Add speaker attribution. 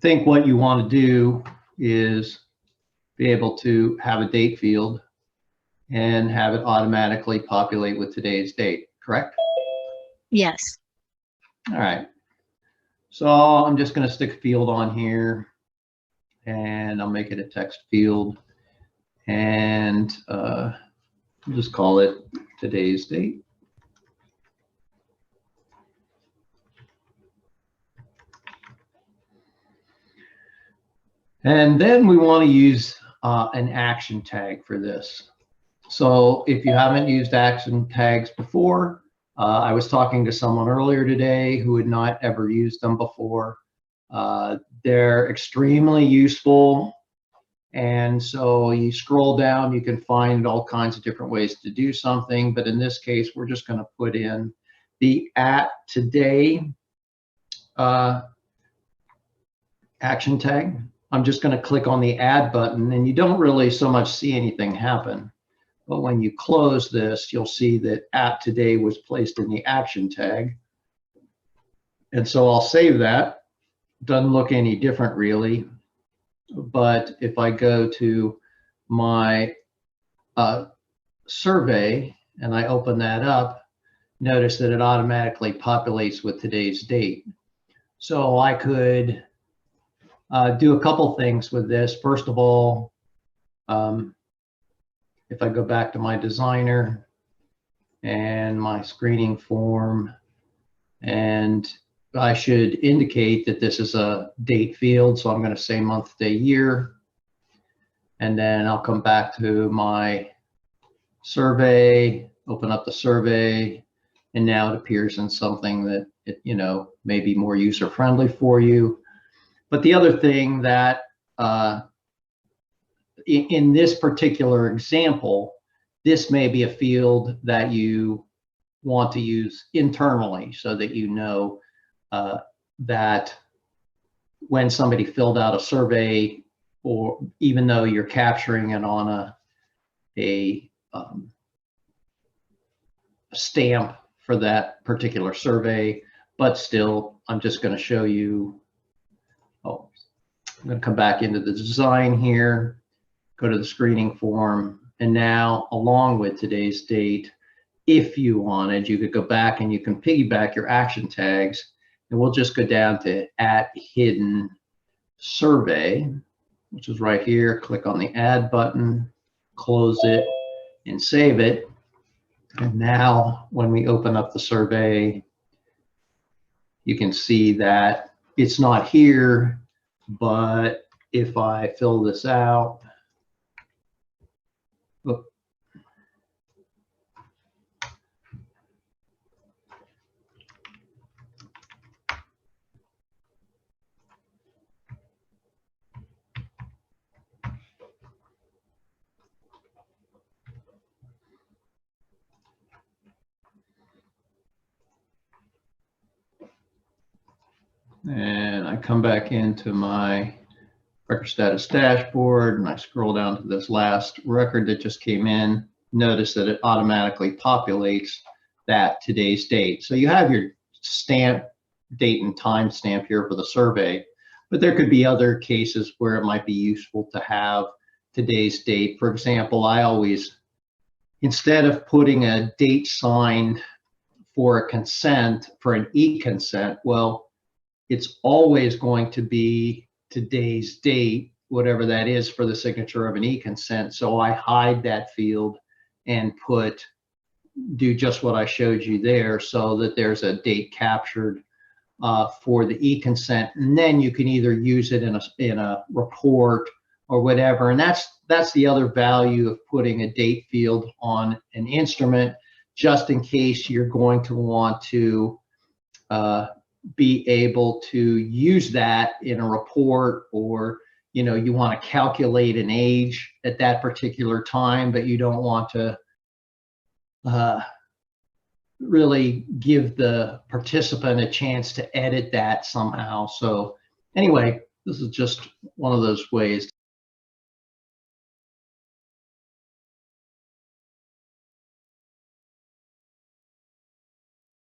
Speaker 1: think what you want to do is be able to have a date field and have it automatically populate with today's date, correct?
Speaker 2: Yes.
Speaker 1: All right. So I'm just going to stick a field on here, and I'll make it a text field, and just call it today's date. And then we want to use an action tag for this. So if you haven't used action tags before, I was talking to someone earlier today who had not ever used them before. They're extremely useful. And so you scroll down, you can find all kinds of different ways to do something. But in this case, we're just going to put in the @today action tag. I'm just going to click on the add button, and you don't really so much see anything happen. But when you close this, you'll see that @today was placed in the action tag. And so I'll save that. Doesn't look any different really. But if I go to my survey and I open that up, notice that it automatically populates with today's date. So I could do a couple things with this. First of all, if I go back to my designer and my screening form, and I should indicate that this is a date field. So I'm going to say month, day, year. And then I'll come back to my survey, open up the survey, and now it appears in something that may be more user friendly for you. But the other thing that in this particular example, this may be a field that you want to use internally so that you know that when somebody filled out a survey, or even though you're capturing it on a stamp for that particular survey, but still, I'm just going to show you. Oh, I'm going to come back into the design here, go to the screening form, and now along with today's date, if you wanted, you could go back and you can piggyback your action tags, and we'll just go down to @hidden survey, which is right here. Click on the add button, close it, and save it. And now when we open up the survey, you can see that it's not here, but if I fill this out, look, and I come back into my record status dashboard and I scroll down to this last record that just came in. Notice that it automatically populates that today's date. So you have your stamp date and time stamp here for the survey, but there could be other cases where it might be useful to have today's date. For example, I always, instead of putting a date signed for a consent, for an e-consent, well, it's always going to be today's date, whatever that is for the signature of an e-consent. So I hide that field and do just what I showed you there, so that there's a date captured for the e-consent, and then you can either use it in a report or whatever. And that's the other value of putting a date field on an instrument, just in case you're going to want to be able to use that in a report, or you want to calculate an age at that particular time, but you don't want to really give the participant a chance to edit that somehow. So anyway, this is just one of those ways